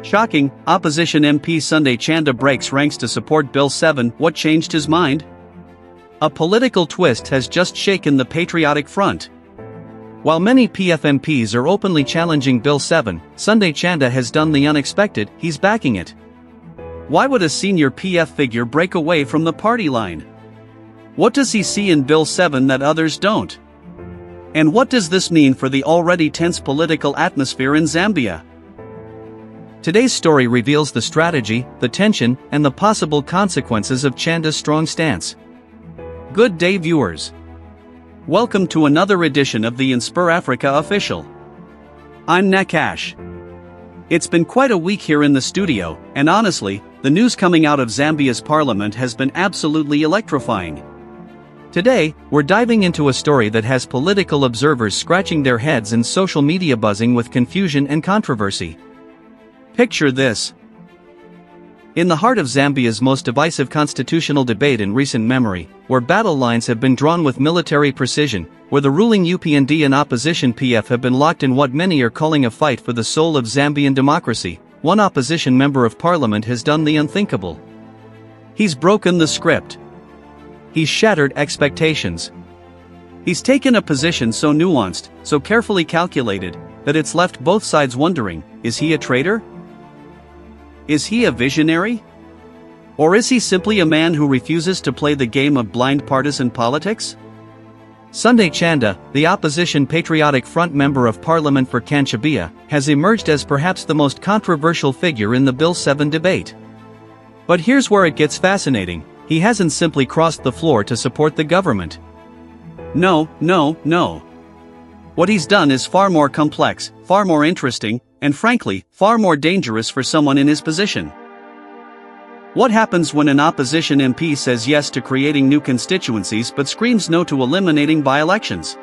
Shocking, opposition MP Sunday Chanda breaks ranks to support Bill 7. What changed his mind? A political twist has just shaken the patriotic front. While many PF MPs are openly challenging Bill 7, Sunday Chanda has done the unexpected, he's backing it. Why would a senior PF figure break away from the party line? What does he see in Bill 7 that others don't? And what does this mean for the already tense political atmosphere in Zambia? Today's story reveals the strategy, the tension, and the possible consequences of Chanda's strong stance. Good day, viewers. Welcome to another edition of the InspirAfrica Official. I'm Nakash. It's been quite a week here in the studio, and honestly, the news coming out of Zambia's parliament has been absolutely electrifying. Today, we're diving into a story that has political observers scratching their heads and social media buzzing with confusion and controversy. Picture this. In the heart of Zambia's most divisive constitutional debate in recent memory, where battle lines have been drawn with military precision, where the ruling UPND and opposition PF have been locked in what many are calling a fight for the soul of Zambian democracy, one opposition member of parliament has done the unthinkable. He's broken the script. He's shattered expectations. He's taken a position so nuanced, so carefully calculated, that it's left both sides wondering, is he a traitor? Is he a visionary? Or is he simply a man who refuses to play the game of blind partisan politics? Sunday Chanda, the opposition Patriotic Front Member of Parliament for Kanchabia, has emerged as perhaps the most controversial figure in the Bill 7 debate. But here's where it gets fascinating, he hasn't simply crossed the floor to support the government. No. What he's done is far more complex, far more interesting, and frankly, far more dangerous for someone in his position. What happens when an opposition MP says yes to creating new constituencies but screams no to eliminating by-elections?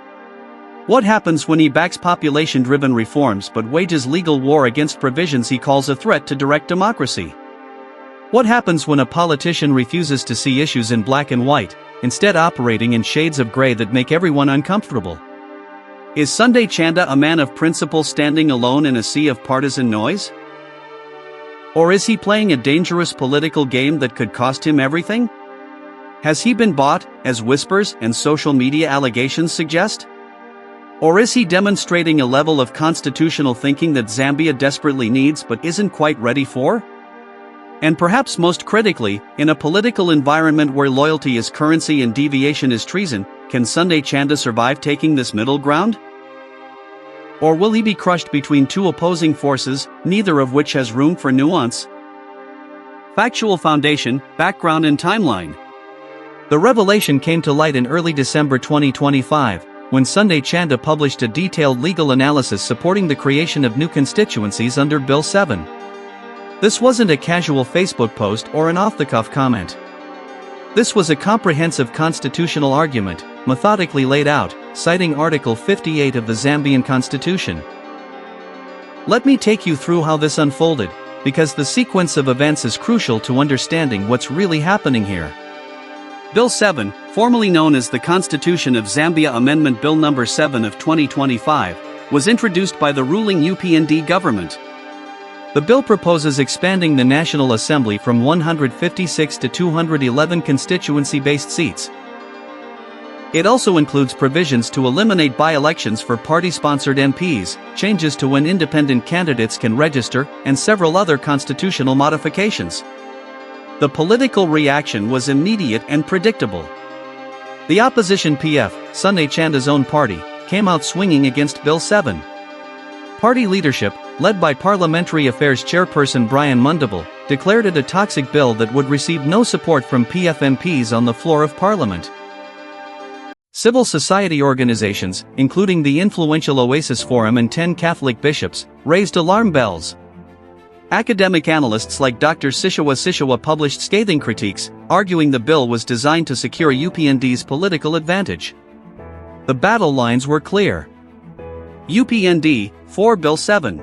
What happens when he backs population-driven reforms but wages legal war against provisions he calls a threat to direct democracy? What happens when a politician refuses to see issues in black and white, instead operating in shades of gray that make everyone uncomfortable? Is Sunday Chanda a man of principle standing alone in a sea of partisan noise? Or is he playing a dangerous political game that could cost him everything? Has he been bought, as whispers and social media allegations suggest? Or is he demonstrating a level of constitutional thinking that Zambia desperately needs but isn't quite ready for? And perhaps most critically, in a political environment where loyalty is currency and deviation is treason, can Sunday Chanda survive taking this middle ground? Or will he be crushed between two opposing forces, neither of which has room for nuance? Factual foundation, background and timeline. The revelation came to light in early December 2025, when Sunday Chanda published a detailed legal analysis supporting the creation of new constituencies under Bill 7. This wasn't a casual Facebook post or an off-the-cuff comment. This was a comprehensive constitutional argument, methodically laid out, citing Article 58 of the Zambian Constitution. Let me take you through how this unfolded, because the sequence of events is crucial to understanding what's really happening here. Bill 7, formerly known as the Constitution of Zambia Amendment Bill No. 7 of 2025, was introduced by the ruling UPND government. The bill proposes expanding the National Assembly from 156 to 211 constituency-based seats. It also includes provisions to eliminate by-elections for party-sponsored MPs, changes to when independent candidates can register, and several other constitutional modifications. The political reaction was immediate and predictable. The opposition PF, Sunday Chanda's own party, came out swinging against Bill 7. Party leadership, led by Parliamentary Affairs Chairperson Brian Mundable, declared it a toxic bill that would receive no support from PF MPs on the floor of Parliament. Civil society organizations, including the influential Oasis Forum and 10 Catholic bishops, raised alarm bells. Academic analysts like Dr. Sishawa published scathing critiques, arguing the bill was designed to secure UPND's political advantage. The battle lines were clear. UPND, for Bill 7.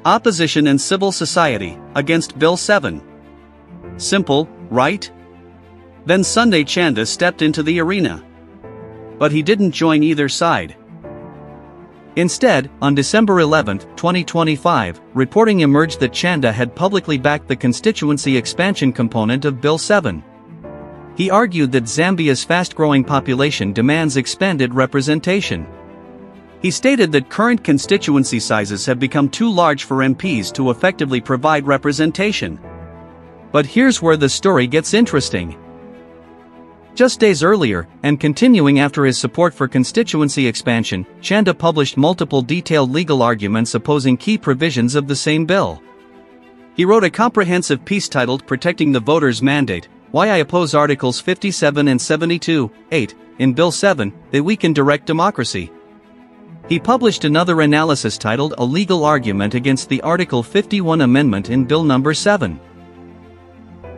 Opposition and civil society, against Bill 7. Simple, right? Then Sunday Chanda stepped into the arena. But he didn't join either side. Instead, on December 11, 2025, reporting emerged that Chanda had publicly backed the constituency expansion component of Bill 7. He argued that Zambia's fast-growing population demands expanded representation. He stated that current constituency sizes have become too large for MPs to effectively provide representation. But here's where the story gets interesting. Just days earlier, and continuing after his support for constituency expansion, Chanda published multiple detailed legal arguments opposing key provisions of the same bill. He wrote a comprehensive piece titled "Protecting the Voter's Mandate: Why I Oppose Articles 57 and 72(8) in Bill 7, They Weaken Direct Democracy." He published another analysis titled "A Legal Argument Against the Article 51 Amendment in Bill No. 7.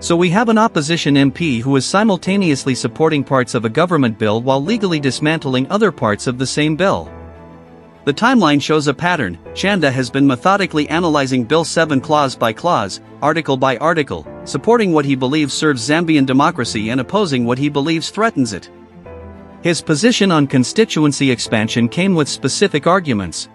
So we have an opposition MP who is simultaneously supporting parts of a government bill while legally dismantling other parts of the same bill. The timeline shows a pattern. Chanda has been methodically analyzing Bill 7 clause by clause, article by article, supporting what he believes serves Zambian democracy and opposing what he believes threatens it. His position on constituency expansion came with specific arguments.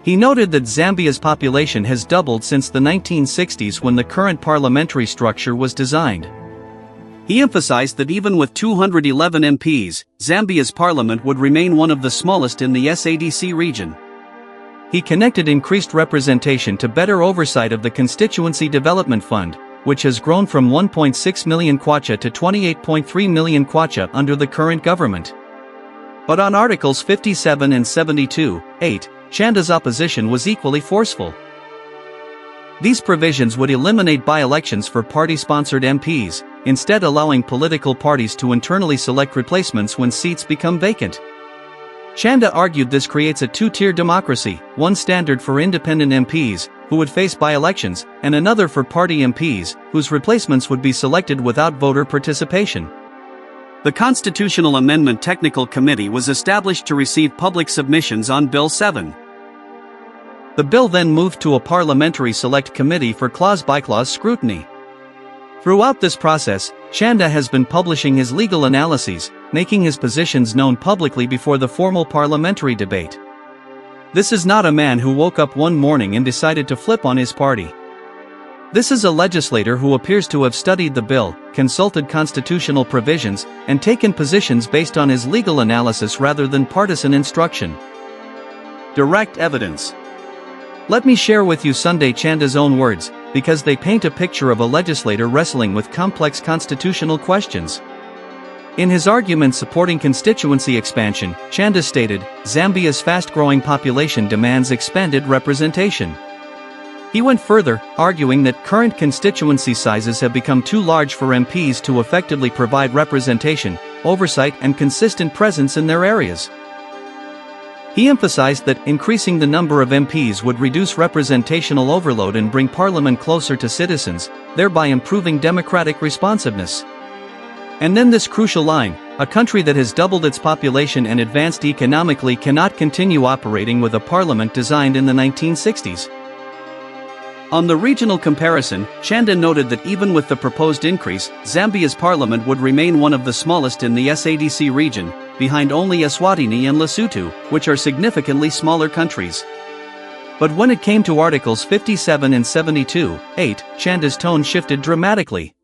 He noted that Zambia's population has doubled since the 1960s when the current parliamentary structure was designed. He emphasized that even with 211 MPs, Zambia's parliament would remain one of the smallest in the SADC region. He connected increased representation to better oversight of the Constituency Development Fund, which has grown from 1.6 million kwacha to 28.3 million kwacha under the current government. But on Articles 57 and 72(8), Chanda's opposition was equally forceful. These provisions would eliminate by-elections for party-sponsored MPs, instead allowing political parties to internally select replacements when seats become vacant. Chanda argued this creates a two-tier democracy, one standard for independent MPs, who would face by-elections, and another for party MPs, whose replacements would be selected without voter participation. The Constitutional Amendment Technical Committee was established to receive public submissions on Bill 7. The bill then moved to a parliamentary select committee for clause-by-clause scrutiny. Throughout this process, Chanda has been publishing his legal analyses, making his positions known publicly before the formal parliamentary debate. This is not a man who woke up one morning and decided to flip on his party. This is a legislator who appears to have studied the bill, consulted constitutional provisions, and taken positions based on his legal analysis rather than partisan instruction. Direct evidence. Let me share with you Sunday Chanda's own words, because they paint a picture of a legislator wrestling with complex constitutional questions. In his argument supporting constituency expansion, Chanda stated, "Zambia's fast-growing population demands expanded representation." He went further, arguing that current constituency sizes have become too large for MPs to effectively provide representation, oversight, and consistent presence in their areas. He emphasized that increasing the number of MPs would reduce representational overload and bring Parliament closer to citizens, thereby improving democratic responsiveness. And then this crucial line: a country that has doubled its population and advanced economically cannot continue operating with a parliament designed in the 1960s. On the regional comparison, Chanda noted that even with the proposed increase, Zambia's parliament would remain one of the smallest in the SADC region, behind only Eswatini and Lesotho, which are significantly smaller countries. But when it came to Articles 57 and 72(8), Chanda's tone shifted dramatically.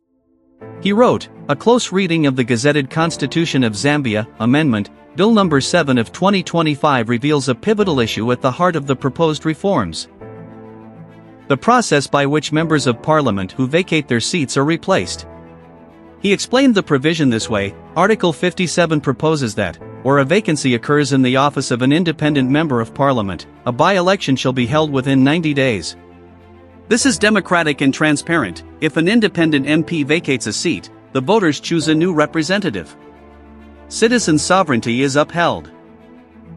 He wrote, "A close reading of the Gazetted Constitution of Zambia, Amendment, Bill No. 7 of 2025 reveals a pivotal issue at the heart of the proposed reforms. The process by which members of parliament who vacate their seats are replaced." He explained the provision this way: Article 57 proposes that, where a vacancy occurs in the office of an independent member of parliament, a by-election shall be held within 90 days. This is democratic and transparent. If an independent MP vacates a seat, the voters choose a new representative. Citizen sovereignty is upheld.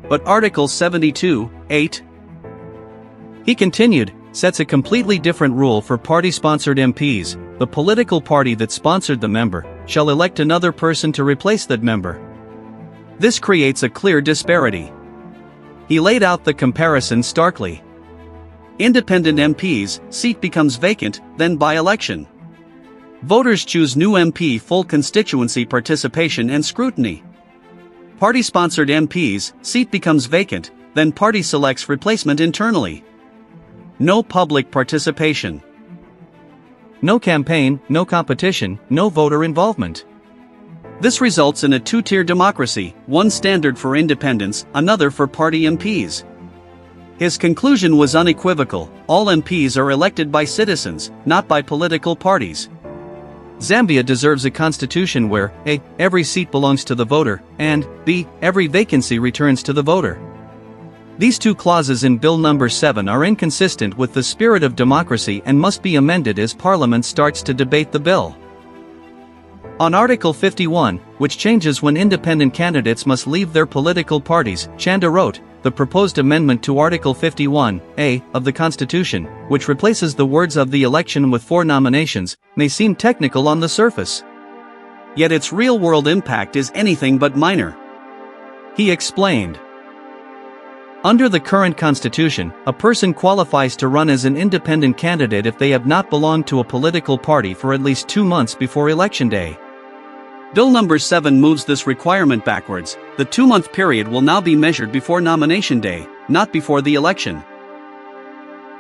But Article 72(8), he continued, sets a completely different rule for party-sponsored MPs. The political party that sponsored the member shall elect another person to replace that member. This creates a clear disparity. He laid out the comparison starkly. Independent MPs, seat becomes vacant, then by-election. Voters choose new MP, full constituency participation and scrutiny. Party-sponsored MPs, seat becomes vacant, then party selects replacement internally. No public participation. No campaign, no competition, no voter involvement. This results in a two-tier democracy, one standard for independents, another for party MPs. His conclusion was unequivocal: all MPs are elected by citizens, not by political parties. Zambia deserves a constitution where A. Every seat belongs to the voter, and B. Every vacancy returns to the voter. These two clauses in Bill No. 7 are inconsistent with the spirit of democracy and must be amended as Parliament starts to debate the bill. On Article 51, which changes when independent candidates must leave their political parties, Chanda wrote, "The proposed amendment to Article 51(a) of the Constitution, which replaces the words of the election with 4 nominations, may seem technical on the surface. Yet its real-world impact is anything but minor." He explained. Under the current constitution, a person qualifies to run as an independent candidate if they have not belonged to a political party for at least 2 months before election day. Bill No. 7 moves this requirement backwards. The 2-month period will now be measured before nomination day, not before the election.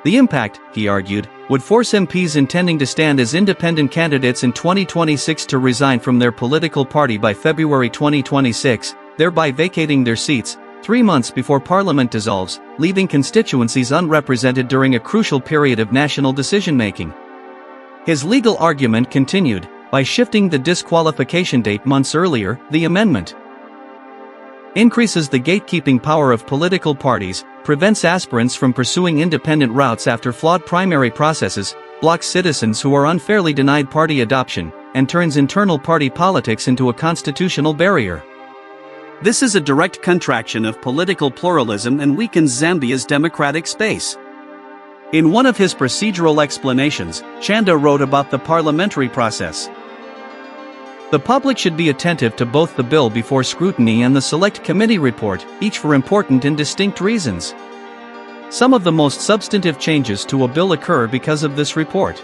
The impact, he argued, would force MPs intending to stand as independent candidates in 2026 to resign from their political party by February 2026, thereby vacating their seats 3 months before Parliament dissolves, leaving constituencies unrepresented during a crucial period of national decision-making. His legal argument continued: by shifting the disqualification date months earlier, the amendment increases the gatekeeping power of political parties, prevents aspirants from pursuing independent routes after flawed primary processes, blocks citizens who are unfairly denied party adoption, and turns internal party politics into a constitutional barrier. This is a direct contraction of political pluralism and weakens Zambia's democratic space. In one of his procedural explanations, Chanda wrote about the parliamentary process. The public should be attentive to both the bill before scrutiny and the Select Committee report, each for important and distinct reasons. Some of the most substantive changes to a bill occur because of this report.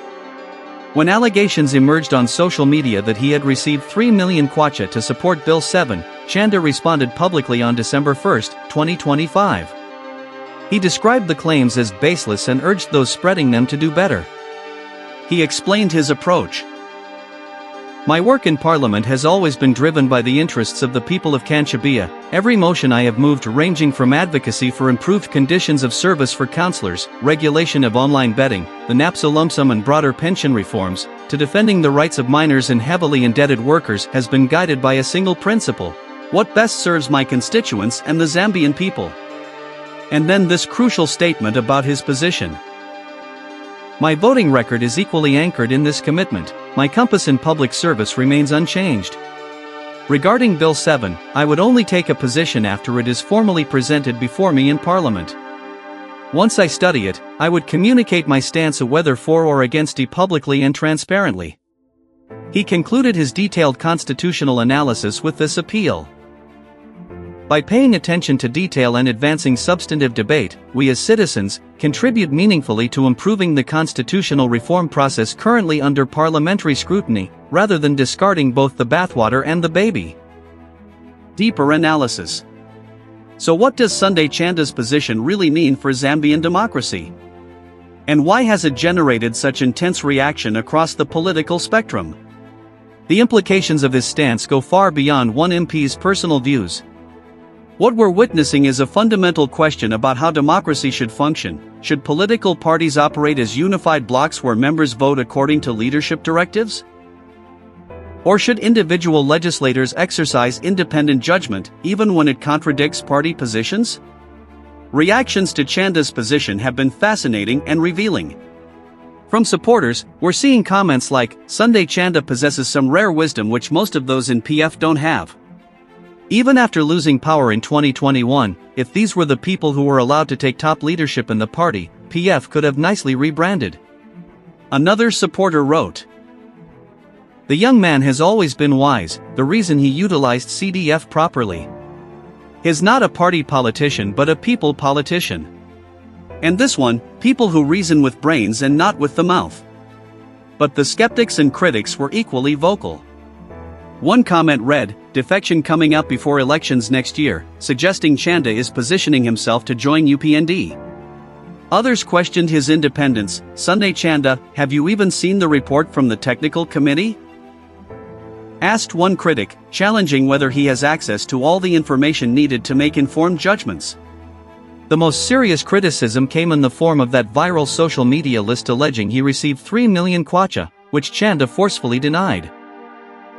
When allegations emerged on social media that he had received 3 million kwacha to support Bill 7, Chanda responded publicly on December 1, 2025. He described the claims as baseless and urged those spreading them to do better. He explained his approach. My work in Parliament has always been driven by the interests of the people of Kanchabia. Every motion I have moved, ranging from advocacy for improved conditions of service for councillors, regulation of online betting, the NAPSA lump sum and broader pension reforms, to defending the rights of minors and heavily indebted workers, has been guided by a single principle: what best serves my constituents and the Zambian people. And then this crucial statement about his position. My voting record is equally anchored in this commitment. My compass in public service remains unchanged. Regarding Bill 7, I would only take a position after it is formally presented before me in Parliament. Once I study it, I would communicate my stance whether for or against it publicly and transparently. He concluded his detailed constitutional analysis with this appeal. By paying attention to detail and advancing substantive debate, we as citizens contribute meaningfully to improving the constitutional reform process currently under parliamentary scrutiny, rather than discarding both the bathwater and the baby. Deeper analysis. So what does Sunday Chanda's position really mean for Zambian democracy? And why has it generated such intense reaction across the political spectrum? The implications of his stance go far beyond one MP's personal views. What we're witnessing is a fundamental question about how democracy should function. Should political parties operate as unified blocs where members vote according to leadership directives? Or should individual legislators exercise independent judgment, even when it contradicts party positions? Reactions to Chanda's position have been fascinating and revealing. From supporters, we're seeing comments like, "Sunday Chanda possesses some rare wisdom which most of those in PF don't have." Even after losing power in 2021, if these were the people who were allowed to take top leadership in the party, PF could have nicely rebranded. Another supporter wrote, "The young man has always been wise, the reason he utilized CDF properly. He's not a party politician but a people politician. And this one, people who reason with brains and not with the mouth." But the skeptics and critics were equally vocal. One comment read, "Defection coming up before elections next year," suggesting Chanda is positioning himself to join UPND. Others questioned his independence. Sunday Chanda, "Have you even seen the report from the technical committee?" asked one critic, challenging whether he has access to all the information needed to make informed judgments. The most serious criticism came in the form of that viral social media list alleging he received 3 million kwacha, which Chanda forcefully denied.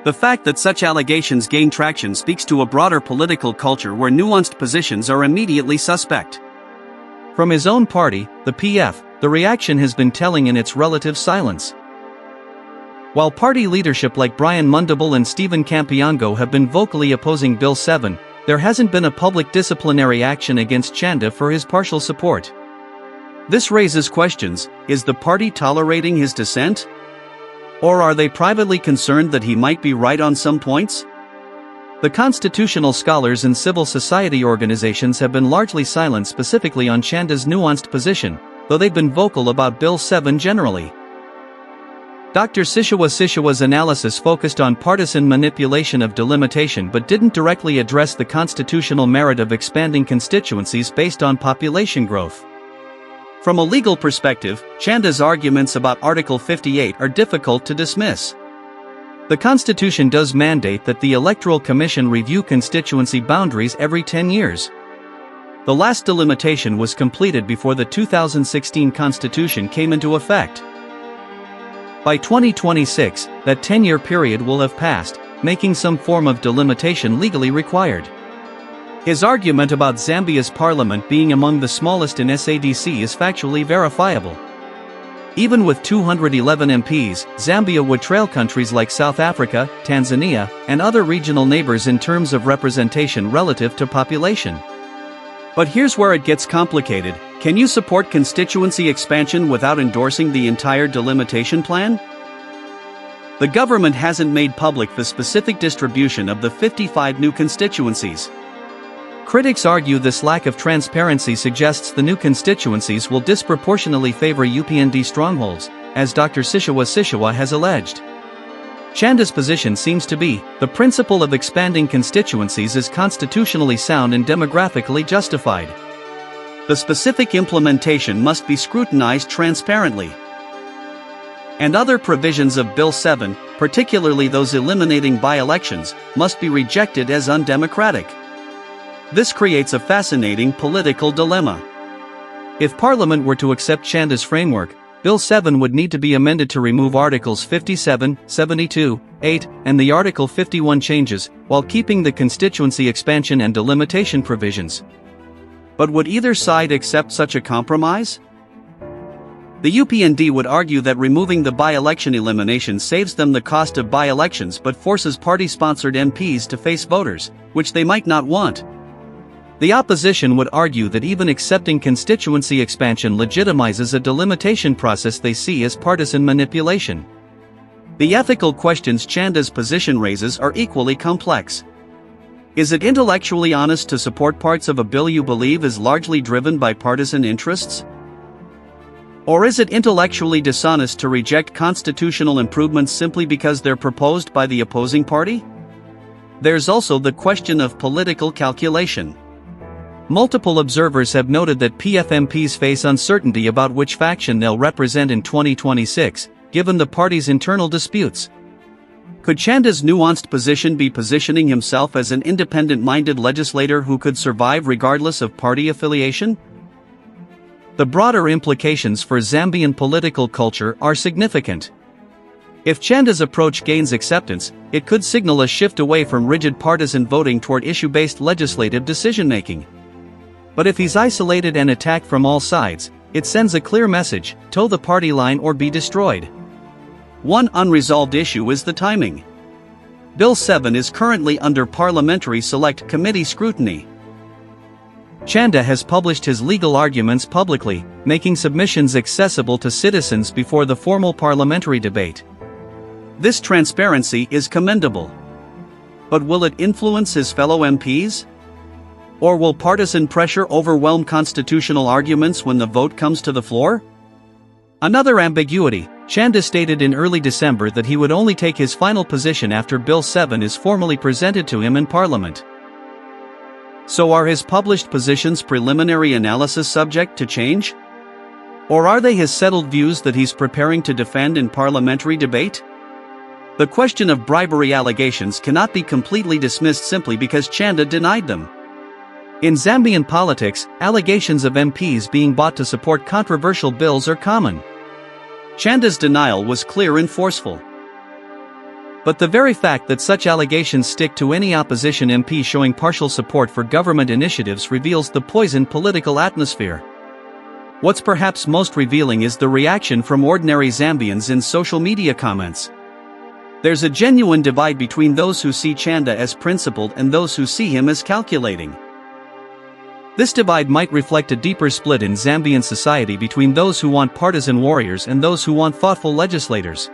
The fact that such allegations gain traction speaks to a broader political culture where nuanced positions are immediately suspect. From his own party, the PF, the reaction has been telling in its relative silence. While party leadership like Brian Mundable and Stephen Kampiango have been vocally opposing Bill 7, there hasn't been a public disciplinary action against Chanda for his partial support. This raises questions: is the party tolerating his dissent? Or are they privately concerned that he might be right on some points? The constitutional scholars and civil society organizations have been largely silent specifically on Chanda's nuanced position, though they've been vocal about Bill 7 generally. Dr. Sishawa's analysis focused on partisan manipulation of delimitation but didn't directly address the constitutional merit of expanding constituencies based on population growth. From a legal perspective, Chanda's arguments about Article 58 are difficult to dismiss. The Constitution does mandate that the Electoral Commission review constituency boundaries every 10 years. The last delimitation was completed before the 2016 Constitution came into effect. By 2026, that 10-year period will have passed, making some form of delimitation legally required. His argument about Zambia's parliament being among the smallest in SADC is factually verifiable. Even with 211 MPs, Zambia would trail countries like South Africa, Tanzania, and other regional neighbors in terms of representation relative to population. But here's where it gets complicated. Can you support constituency expansion without endorsing the entire delimitation plan? The government hasn't made public the specific distribution of the 55 new constituencies. Critics argue this lack of transparency suggests the new constituencies will disproportionately favor UPND strongholds, as Dr. Sishawa has alleged. Chanda's position seems to be, the principle of expanding constituencies is constitutionally sound and demographically justified. The specific implementation must be scrutinized transparently. And other provisions of Bill 7, particularly those eliminating by-elections, must be rejected as undemocratic. This creates a fascinating political dilemma. If Parliament were to accept Chanda's framework, Bill 7 would need to be amended to remove Articles 57, 72, 8, and the Article 51 changes, while keeping the constituency expansion and delimitation provisions. But would either side accept such a compromise? The UPND would argue that removing the by-election elimination saves them the cost of by-elections but forces party-sponsored MPs to face voters, which they might not want. The opposition would argue that even accepting constituency expansion legitimizes a delimitation process they see as partisan manipulation. The ethical questions Chanda's position raises are equally complex. Is it intellectually honest to support parts of a bill you believe is largely driven by partisan interests? Or is it intellectually dishonest to reject constitutional improvements simply because they're proposed by the opposing party? There's also the question of political calculation. Multiple observers have noted that PF MPs face uncertainty about which faction they'll represent in 2026, given the party's internal disputes. Could Chanda's nuanced position be positioning himself as an independent-minded legislator who could survive regardless of party affiliation? The broader implications for Zambian political culture are significant. If Chanda's approach gains acceptance, it could signal a shift away from rigid partisan voting toward issue-based legislative decision-making. But if he's isolated and attacked from all sides, it sends a clear message: toe the party line or be destroyed. One unresolved issue is the timing. Bill 7 is currently under Parliamentary Select Committee scrutiny. Chanda has published his legal arguments publicly, making submissions accessible to citizens before the formal parliamentary debate. This transparency is commendable. But will it influence his fellow MPs? Or will partisan pressure overwhelm constitutional arguments when the vote comes to the floor? Another ambiguity: Chanda stated in early December that he would only take his final position after Bill 7 is formally presented to him in Parliament. So are his published positions preliminary analysis subject to change? Or are they his settled views that he's preparing to defend in parliamentary debate? The question of bribery allegations cannot be completely dismissed simply because Chanda denied them. In Zambian politics, allegations of MPs being bought to support controversial bills are common. Chanda's denial was clear and forceful. But the very fact that such allegations stick to any opposition MP showing partial support for government initiatives reveals the poisoned political atmosphere. What's perhaps most revealing is the reaction from ordinary Zambians in social media comments. There's a genuine divide between those who see Chanda as principled and those who see him as calculating. This divide might reflect a deeper split in Zambian society between those who want partisan warriors and those who want thoughtful legislators.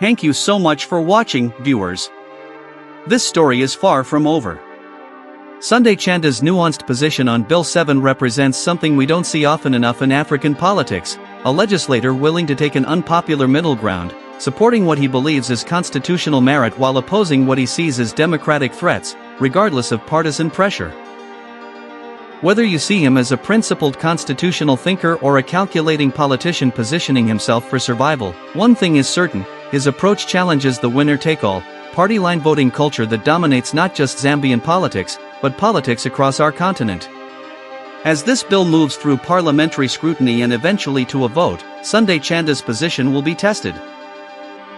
Thank you so much for watching, viewers. This story is far from over. Sunday Chanda's nuanced position on Bill 7 represents something we don't see often enough in African politics, a legislator willing to take an unpopular middle ground, supporting what he believes is constitutional merit while opposing what he sees as democratic threats, regardless of partisan pressure. Whether you see him as a principled constitutional thinker or a calculating politician positioning himself for survival, one thing is certain: his approach challenges the winner-take-all, party-line voting culture that dominates not just Zambian politics, but politics across our continent. As this bill moves through parliamentary scrutiny and eventually to a vote, Sunday Chanda's position will be tested.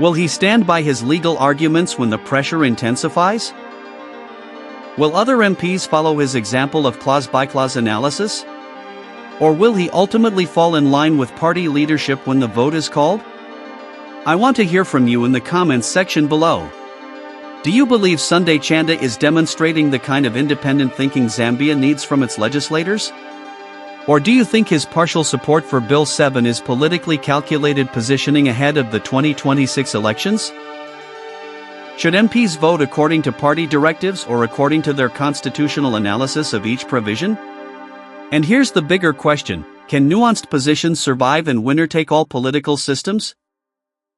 Will he stand by his legal arguments when the pressure intensifies? Will other MPs follow his example of clause-by-clause analysis? Or will he ultimately fall in line with party leadership when the vote is called? I want to hear from you in the comments section below. Do you believe Sunday Chanda is demonstrating the kind of independent thinking Zambia needs from its legislators? Or do you think his partial support for Bill 7 is politically calculated positioning ahead of the 2026 elections? Should MPs vote according to party directives or according to their constitutional analysis of each provision? And here's the bigger question: can nuanced positions survive in winner-take-all political systems?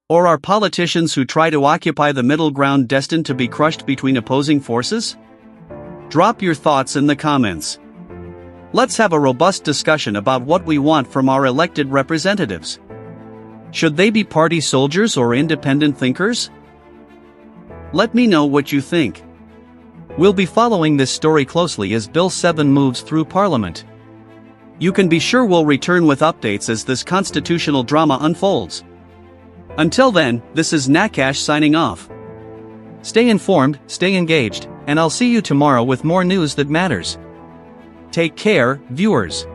Or are politicians who try to occupy the middle ground destined to be crushed between opposing forces? Drop your thoughts in the comments. Let's have a robust discussion about what we want from our elected representatives. Should they be party soldiers or independent thinkers? Let me know what you think. We'll be following this story closely as Bill 7 moves through Parliament. You can be sure we'll return with updates as this constitutional drama unfolds. Until then, this is Nakash signing off. Stay informed, stay engaged, and I'll see you tomorrow with more news that matters. Take care, viewers.